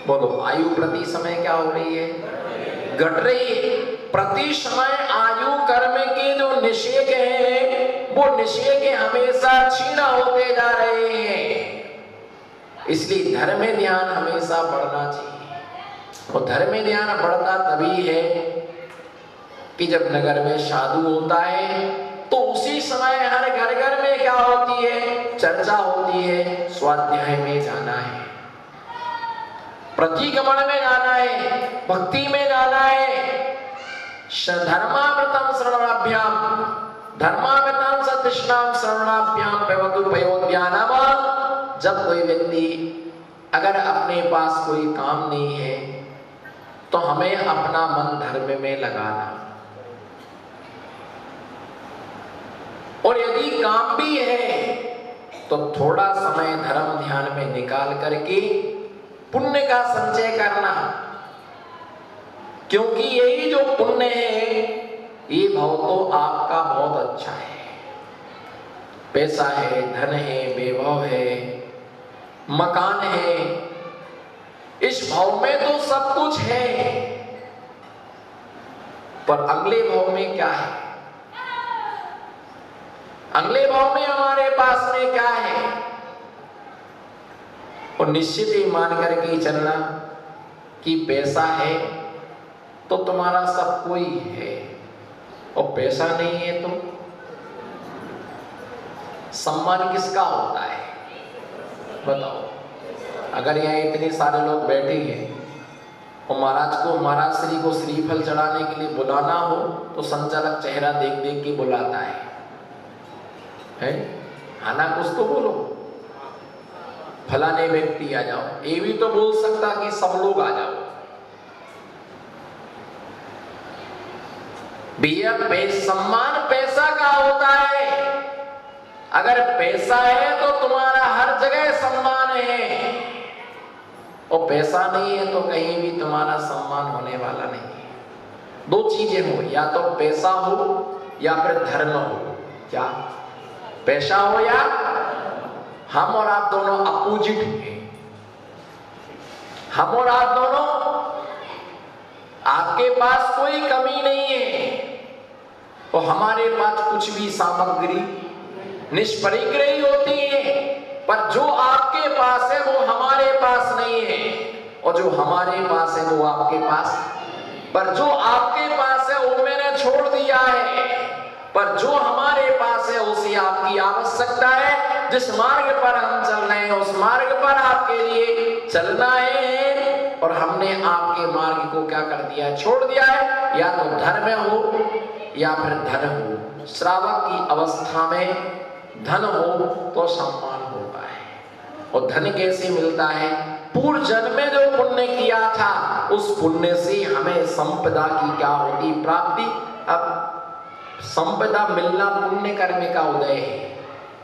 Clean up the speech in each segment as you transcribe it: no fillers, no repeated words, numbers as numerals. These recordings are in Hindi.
बोलो, आयु प्रति समय क्या हो रही है? घट रही है। प्रति समय आयु कर्म के जो निषेक हैं, वो निषेक हमेशा क्षीण होते जा रहे हैं। इसलिए धर्म में ध्यान हमेशा बढ़ना चाहिए। और धर्म में ध्यान बढ़ता तभी है कि जब नगर में साधु होता है तो उसी समय हर घर घर में क्या होती है? चर्चा होती है। स्वाध्याय में जाना है, प्रतिगमन में जाना है, भक्ति में जाना है। धर्मामृतम श्रवणाभ्याम, धर्मामृतम सतृष्णाम श्रवणाभ्याम भवतु पयोध्यानम। जब कोई व्यक्ति अगर अपने पास कोई काम नहीं है तो हमें अपना मन धर्म में लगाना, और यदि काम भी है तो थोड़ा समय धर्म ध्यान में निकाल करके पुण्य का संचय करना। क्योंकि यही जो पुण्य है ये भाव तो आपका बहुत अच्छा है। पैसा है, धन है, वैभव है, मकान है, इस भाव में तो सब कुछ है। पर अगले भाव में क्या है? अगले भाव में हमारे पास में क्या है? और निश्चित ही मान करके चलना कि पैसा है तो तुम्हारा सब कोई है, और पैसा नहीं है तो सम्मान किसका होता है? बताओ। अगर यहाँ इतने सारे लोग बैठे हैं और महाराज श्री को श्रीफल चढ़ाने के लिए बुलाना हो तो संचालक चेहरा देख देख के बुलाता है? आना कुछ तो बोलो, फलाने व्यक्ति आ जाओ। ये भी तो बोल सकता कि सब लोग आ जाओ। भैया सम्मान पैसा का होता है। अगर पैसा है तो तुम्हारा हर जगह सम्मान है, और पैसा नहीं है तो कहीं भी तुम्हारा सम्मान होने वाला नहीं है। दो चीजें हो, या तो पैसा हो या फिर धर्म हो। क्या? पैसा हो या हम और आप दोनों अपोजिट हैं। हम और आप दोनों, आपके पास कोई कमी नहीं है और हमारे पास कुछ भी सामग्री निष्परिग्रही होती है। पर जो आपके पास है वो हमारे पास नहीं है, और जो हमारे पास है वो आपके पास। पर जो आपके पास है वो मैंने छोड़ दिया है, पर जो हमारे पास है उसे आपकी आवश्यकता है। जिस मार्ग पर हम चल रहे हैं उस मार्ग पर आपके लिए चलना है, और हमने आपके मार्ग को क्या कर दिया है? छोड़ दिया है। या तो धर्म हो या फिर धन हो। श्रावक की अवस्था में धन हो तो सम्मान होता है। और धन कैसे मिलता है? पूर्व जन्म में जो पुण्य किया था उस पुण्य से हमें संपदा की क्या होती? प्राप्ति। अब संपदा मिलना पुण्य कर्म का उदय है।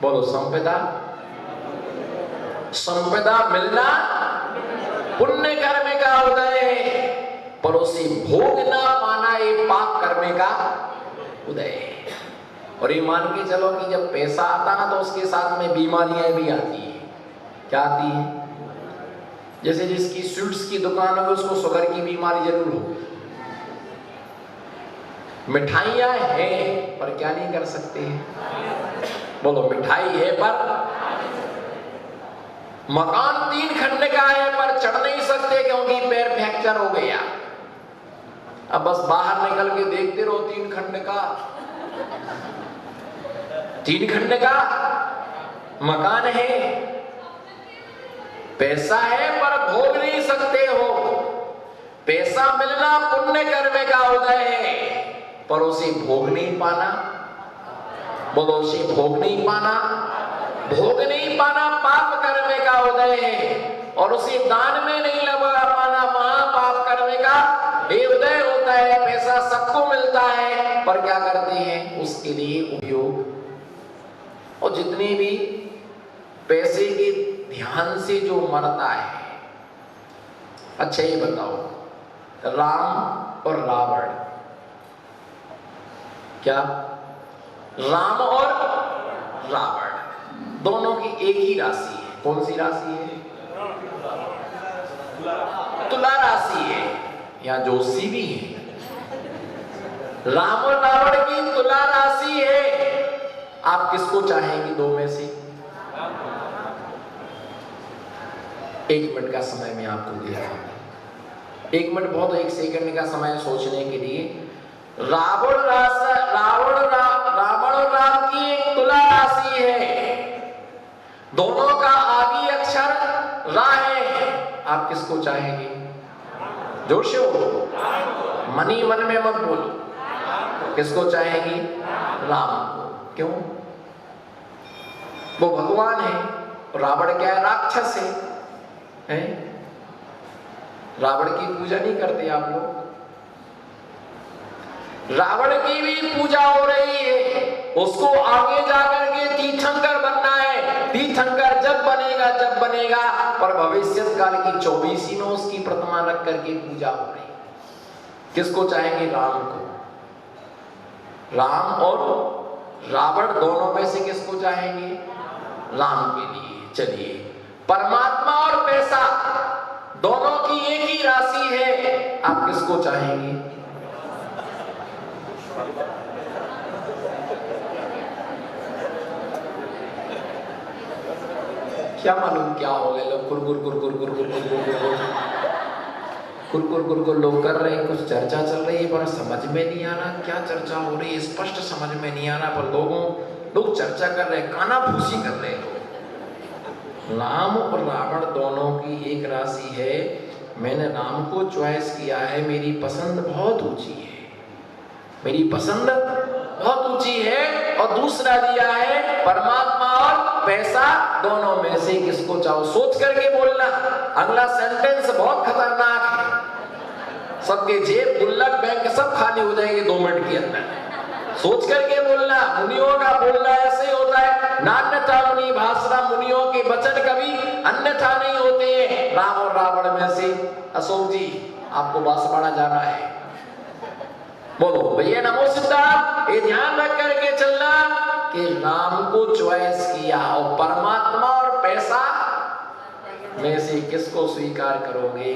बोलो, संपदा मिलना पुण्य कर्म का उदय है, पर उसे भोग ना पाना ये पाप कर्म का उदय है। और ये मान के चलो कि जब पैसा आता ना तो उसके साथ में बीमारियां भी आती है। क्या आती है? जैसे जिसकी स्वीट्स की दुकान हो उसको शुगर की बीमारी जरूर हो। मिठाइयां हैं पर क्या नहीं कर सकते हैं? बोलो, मिठाई है पर मकान 3 खंड का है पर चढ़ नहीं सकते क्योंकि पैर फ्रैक्चर हो गया। अब बस बाहर निकल के देखते रहो 3 खंड का, 3 खंड का मकान है, पैसा है पर भोग नहीं सकते हो। पैसा मिलना पुण्य कर्म का उदय है, पर उसे भोग नहीं पाना। बोलो, उसे भोग नहीं पाना। भोग नहीं पाना पाप कर्म का उदय है, और उसे दान में नहीं लगा पाना महापाप कर्म का ये उदय होता है। पैसा सबको मिलता है पर क्या करते हैं? उसके लिए उपयोग। और जितने भी पैसे के ध्यान से जो मरता है, अच्छा ये बताओ, राम और रावण, क्या राम और रावण, दोनों की एक ही राशि है। कौन सी राशि है? तुला राशि है। यहाँ जोशी भी है। राम और रावण की तुला राशि है। आप किसको चाहेंगे दो में से? 1 मिनट का समय मैं आपको दे रहा हूं। 1 मिनट बहुत, 1 सेकंड का समय सोचने के लिए। रावण और राम की एक तुला राशि है, दोनों का आदि अक्षर रा है। आप किसको चाहेंगे? जोर से बोलो, मनी मन में मत बोलो। किसको चाहेंगे? राम को। क्यों? वो भगवान है। रावण क्या है? राक्षस है? रावण की पूजा नहीं करते आप लोग? रावण की भी पूजा हो रही है। उसको आगे जाकर के तीर्थंकर बनना है। तीर्थंकर जब बनेगा पर भविष्य काल की 24 में उसकी प्रतिमा रख करके पूजा हो रही है। किसको चाहेंगे? राम को। राम और रावण दोनों में से किसको चाहेंगे? राम के लिए। चलिए, परमात्मा और पैसा दोनों की एक ही राशि है, आप किसको चाहेंगे? क्या मालूम क्या हो गया? लोग कुर लोग कर रहे हैं, कुछ चर्चा चल रही है पर समझ में नहीं आ रहा क्या चर्चा हो रही है। स्पष्ट समझ में नहीं आ रहा पर लोग चर्चा कर रहे हैं, कानाफूसी कर रहे हैं। राम और रावण दोनों की एक राशि है। मैंने राम को चॉइस किया है, मेरी पसंद बहुत ऊंची है, मेरी पसंद बहुत ऊंची है। और दूसरा दिया है परमात्मा और पैसा, दोनों में से किसको चाहो? सोच करके बोलना। अगला सेंटेंस बहुत खतरनाक है। सबके जेब, गुल्लक, बैंक सब खाली हो जाएंगे 2 मिनट के अंदर। सोच करके बोलना। मुनियों का बोलना ऐसे होता है, नान्यथा मुनि भाषा, मुनियों के वचन कभी अन्यथा नहीं होते हैं। राम और रावण में से अशोक जी आपको बांसवाड़ा जाना है, बोलो भैया नमो सिद्धार्थ। ये ध्यान रख करके चलना कि राम को चॉइस किया और परमात्मा और पैसा में से किसको स्वीकार करोगे?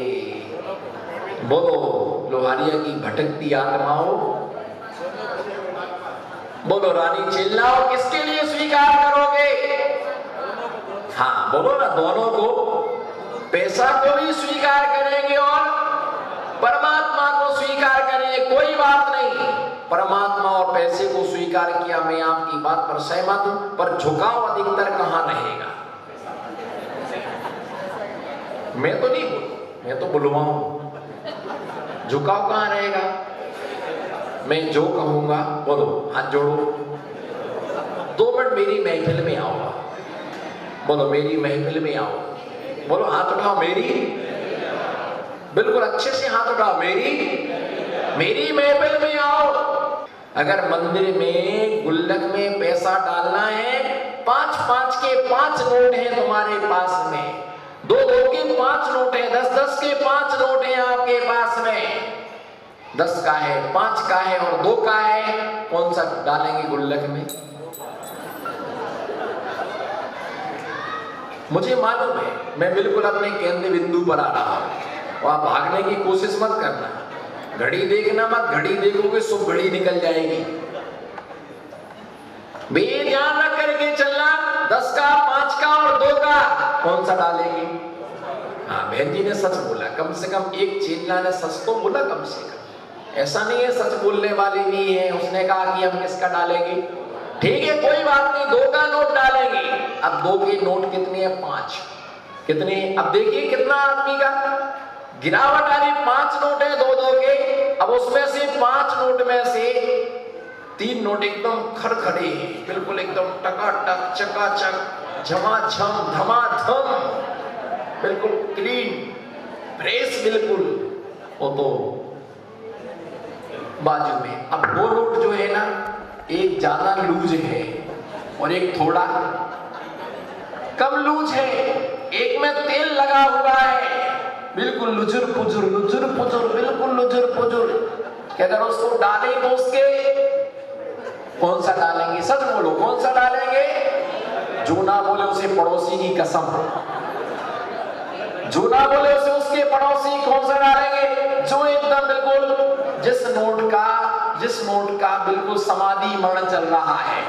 बोलो लोहारिया की भटकती आत्माओं, बोलो रानी चिल्लाओ, किसके लिए स्वीकार करोगे? हाँ बोलो ना, दोनों को, पैसा को भी स्वीकार करेंगे और परमात्मा को स्वीकार करेंगे। कोई बात नहीं, परमात्मा और पैसे को स्वीकार किया, मैं आपकी बात पर सहमत हूं, पर झुकाव अधिकतर कहां रहेगा? मैं तो नहीं बोलूं, मैं तो बुलवाऊं। झुकाव कहां रहेगा? मैं जो कहूंगा, बोलो हाथ जोड़ो, 2 मिनट मेरी महफिल में आओ, बोलो मेरी महफिल में आओ, बोलो हाथ उठाओ, मेरी, बिल्कुल अच्छे से हाथ उठाओ, मेरी महफिल में आओ। अगर मंदिर में गुल्लक में पैसा डालना है, 5-5 के 5 नोट हैं तुम्हारे पास में, 2-2 के 5 नोट हैं, 10-10 के 5 नोट हैं आपके पास में, 10 का है, 5 का है और 2 का है, कौन सा डालेंगे गुल्लक में? मुझे मालूम है, मैं बिल्कुल अपने केंद्र बिंदु पर आ रहा हूं। वहां भागने की कोशिश मत करना, घड़ी देखना मत, घड़ी देखोगे शुभ घड़ी निकल जाएगी। ध्यान रख करके चलना, 10 का, 5 का और 2 का, कौन सा डालेंगे? हाँ बहन जी ने सच बोला, कम से कम एक चेला ने सच तो बोला कम से कम, ऐसा नहीं है सच बोलने वाले भी है। उसने कहा कि हम किसका डालेंगे? ठीक है कोई बात नहीं, 2 का नोट डालेंगे। अब 2 के नोट कितने हैं? 5। कितने? अब देखिए कितना आदमी का गिरावट आ रही, 5 नोट है 2-2 के। अब उसमें से 5 नोट में से 3 नोट एकदम खड़खड़े हैं, बिल्कुल एकदम टकाटक, चकाचक, झमाझम, धमाधम, बिल्कुल क्लीन, फ्रेश, बिल्कुल। वो तो बाजू में अब 2 नोट जो है ना, एक ज्यादा लूज है और एक थोड़ा कम लूज है। एक में तेल लगा हुआ है, बिल्कुल लुजुर पुजुर, बिल्कुल लुजुर पुजुर। कि अगर उसको डालें तो उसके कौन सा डालेंगे? सच बोलो कौन सा डालेंगे? जो ना बोले उसे पड़ोसी की कसम, जो ना बोले उसे उसके पड़ोसी कौन सा डालेंगे, जो एकदम बिल्कुल जिस नोट का बिल्कुल समाधि मरण चल रहा है,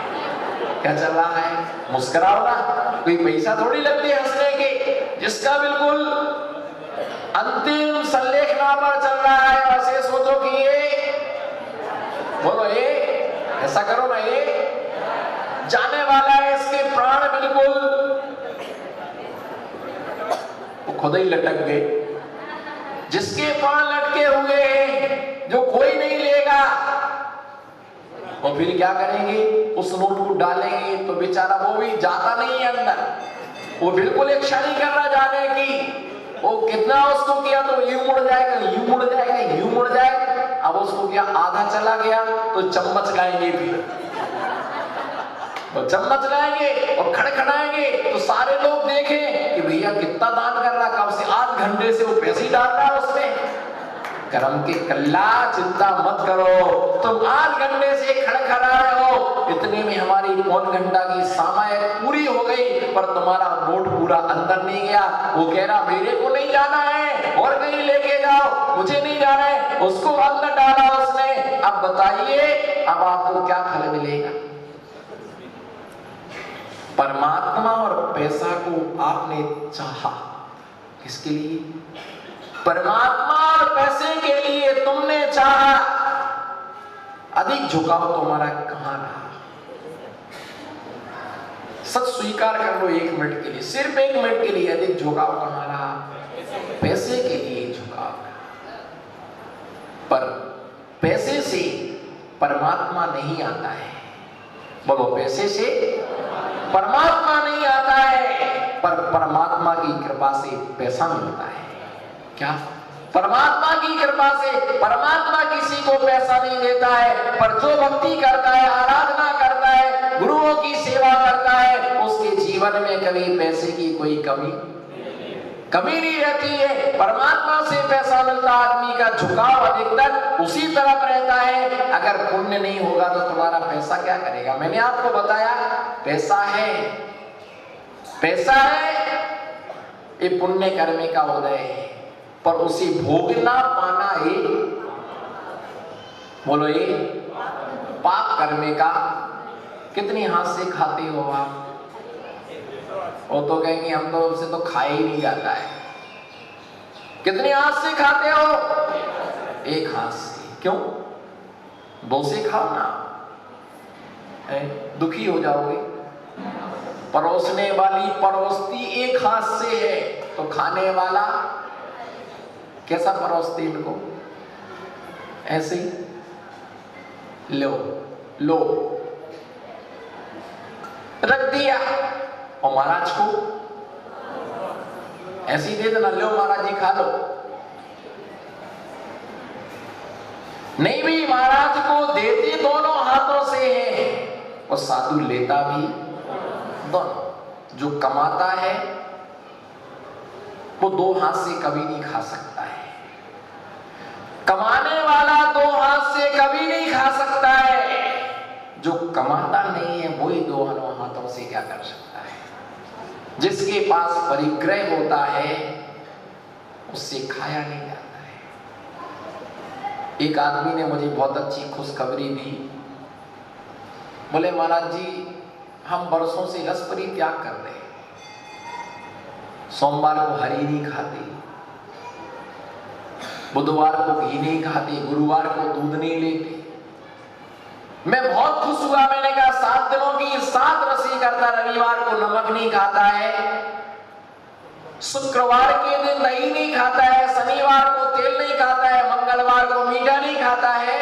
क्या चल रहा है, मुस्कुराओ ना, कोई पैसा थोड़ी लगती है हंसने के, जिसका बिल्कुल अंतिम संलेखना पर चल रहा है, ऐसे सोचो कि ये बोलो, ये ऐसा करो ना, ये जाने वाला है, इसके प्राण बिल्कुल वो खुद ही लटक गए, जिसके प्राण लटके हुए हैं, जो कोई नहीं लेगा, और फिर क्या करेंगे, उस नोट को डालेंगे तो बेचारा वो भी जाता नहीं है अंदर, वो बिल्कुल एक क्षण ही कर रहा जाने की, वो कितना उसको किया तो यूं मुड़ जाएगा, यूं मुड़ जाएगा, यूं मुड़ जाएगा, अब उसको क्या आधा चला गया तो चम्मच लाएंगे, फिर तो चम्मच लाएंगे और खड़खड़ाएंगे तो सारे लोग देखें कि भैया कितना दान कर रहा, कब से 8 घंटे से वो पैसे डाल रहा है उसमें, करम के कल्ला चिंता मत करो, तुम 8 घंटे से खड़खड़ा रहे हो, इतने में हमारी पौन घंटा की सामायिक पूरी हो गई, पर तुम्हारा नोट पूरा अंदर नहीं गया, वो कह रहा मेरे को नहीं जाना है और कहीं लेके जाओ, मुझे नहीं जाना है, उसको अंदर डाला उसने, अब बताइए अब आपको क्या फल मिलेगा। परमात्मा और पैसा को आपने चाहा, किसके लिए, परमात्मा और पैसे के लिए तुमने चाहा, अधिक झुकाव तुम्हारा कहां रहा, सच स्वीकार कर लो 1 मिनट के लिए, सिर्फ 1 मिनट के लिए, अधिक झुकाव कहां रहा, पैसे के लिए झुकाव रहा, पर पैसे से परमात्मा नहीं आता है, बोलो पैसे से परमात्मा नहीं आता है, पर परमात्मा की कृपा से पैसा मिलता है, क्या, परमात्मा की कृपा से, परमात्मा किसी को पैसा नहीं देता है, पर जो भक्ति करता है, आराधना करता है, गुरुओं की सेवा करता है, उसके जीवन में कभी पैसे की कोई कमी नहीं रहती है, परमात्मा से पैसा मिलता, आदमी का झुकाव अधिकतर उसी तरफ रहता है, अगर पुण्य नहीं होगा तो तुम्हारा पैसा क्या करेगा, मैंने आपको बताया पैसा है ये पुण्य कर्म का उदय है, पर उसे भोगना पाना ये, बोलो ये पाप करने का, कितनी हाथ से खाते हो आप, वो तो कहेंगे हम तो उससे तो खाया ही नहीं जाता है, कितनी हाथ से खाते हो, 1 हाथ से, क्यों 2 से खाओ ना, दुखी हो जाओगे, परोसने वाली परोसती 1 हाथ से है, तो खाने वाला कैसा परोसते इनको, ऐसे ही लो रख दिया, और महाराज को ऐसे ही दे देना, लो महाराज जी खा लो, नहीं भी महाराज को देते दोनों हाथों से है, और साधु लेता भी दोनों, जो कमाता है वो 2 हाथ से कभी नहीं खा सकता है, कमाने वाला 2 हाथ से कभी नहीं खा सकता है, जो कमाता नहीं है वही 2 हाथों से क्या कर सकता है, जिसके पास परिग्रह होता है उससे खाया नहीं जाता है। एक आदमी ने मुझे बहुत अच्छी खुशखबरी दी, बोले महाराज जी हम वर्षों से रस परित्याग कर रहे हैं, सोमवार को हरी नहीं खाते, बुधवार को घी नहीं खाते, गुरुवार को दूध नहीं लेते। मैं बहुत खुश हुआ, मैंने कहा 7 दिनों की 7 रसी करता, रविवार को नमक नहीं खाता है, शुक्रवार के दिन दही नहीं खाता है, शनिवार को तेल नहीं खाता है, मंगलवार को मीठा नहीं खाता है।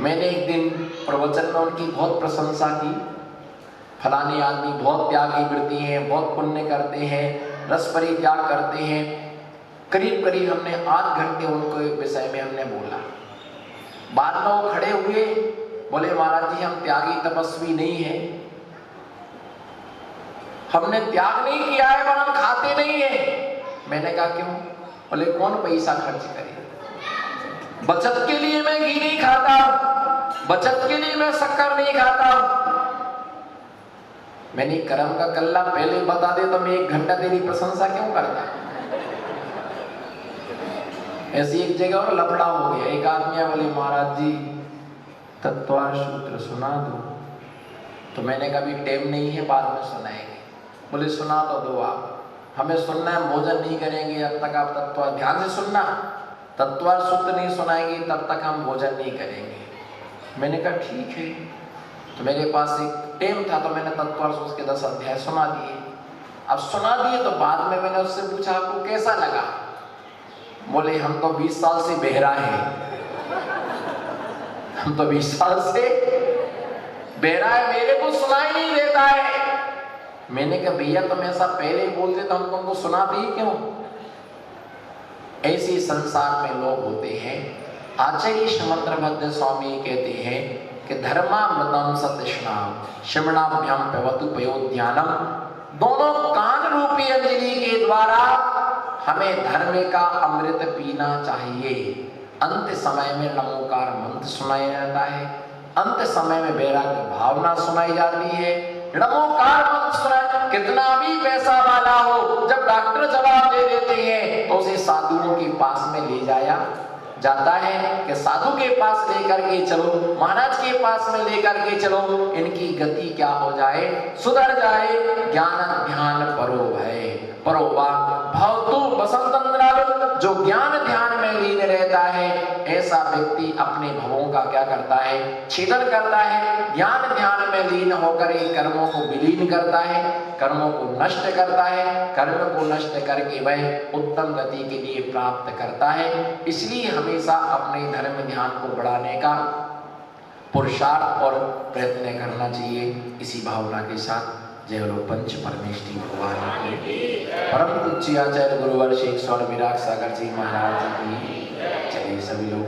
मैंने एक दिन प्रवचन में उनकी बहुत प्रशंसा की, फलाने आदमी बहुत त्यागी वृत्ति हैं, बहुत पुण्य करते हैं, रस परित्याग करते हैं। करीब करीब हमने 8 घंटे उनके विषय में हमने बोला। बाद में वो खड़े हुए, बोले महाराज जी हम त्यागी तपस्वी नहीं है, हमने त्याग नहीं किया है पर हम खाते नहीं है। मैंने कहा क्यों? बोले कौन पैसा खर्च करे, बचत के लिए मैं घी नहीं खाता, बचत के लिए मैं शक्कर नहीं खाता, मैंने कर्म का कल्ला पहले बता दे तो मैं 1 घंटा तेरी प्रशंसा क्यों करता। ऐसी एक जगह और लफड़ा हो गया। एक आदमी बोले महाराज जी तत्वार सूत्र सुना दो। तो मैंने कहा भी टाइम नहीं है, बाद में सुनाएंगे। बोले सुना तो दो आप, हमें सुनना है, भोजन नहीं करेंगे जब तक आप तत्वार, ध्यान से सुनना, तत्वार सूत्र नहीं सुनाएंगे तब तक हम भोजन नहीं करेंगे। मैंने कहा ठीक है। तो मेरे पास एक टाइम था तो मैंने तत्वार सूत्र के 10 अध्याय सुना दिए। अब सुना दिए तो बाद में मैंने उससे पूछा आपको कैसा लगा। बोले हम तो 20 साल से बहरा है, हम तो 20 साल से बहरा है, मेरे को सुनाई नहीं देता है। मैंने कहा भैया तुम ऐसा पहले बोलते तो हम तुमको सुनाते ही क्यों। ऐसे संसार में लोग होते हैं। आचार्य शमंत्रभद्र स्वामी कहते हैं कि धर्मामृतम सतृष्णाम श्रवणाभ्याम पवतु पयोध्यानम। दोनों कान रूपी अंजलि के द्वारा हमें धर्म का अमृत पीना चाहिए। अंत समय में नमोकार मंत्र सुनाया जाता है, अंत समय में वैराग्य भावना सुनाई जाती है। नमोकार मंत्र सुना, कितना भी पैसा वाला हो, जब डॉक्टर जवाब दे देते हैं तो उसे साधुओं के पास में ले जाया जाता है कि साधु के पास लेकर के चलो, महाराज के पास में लेकर के चलो, इनकी गति क्या हो जाए, सुधर जाए। ज्ञान ध्यान परो भय परोवा भवतु बसंतंद्रालु। जो ज्ञान ध्यान में लीन रहता है ऐसा व्यक्ति अपने भवों का क्या करता है, छेदन करता है। ज्ञान ध्यान में लीन होकर ही कर्मों को विलीन करता है, कर्मों को नष्ट करता है, कर्म को नष्ट करके वह उत्तम गति के लिए प्राप्त करता है। इसलिए हमेशा अपने धर्म ध्यान को बढ़ाने का पुरुषार्थ और प्रयत्न करना चाहिए। इसी भावना के साथ जय हो पंच परमेष्ठी भगवान की, परम पूज्य आचार्य गुरुवर शेख स्वामी विराग सागर जी महाराज की। चलिए सभी लोग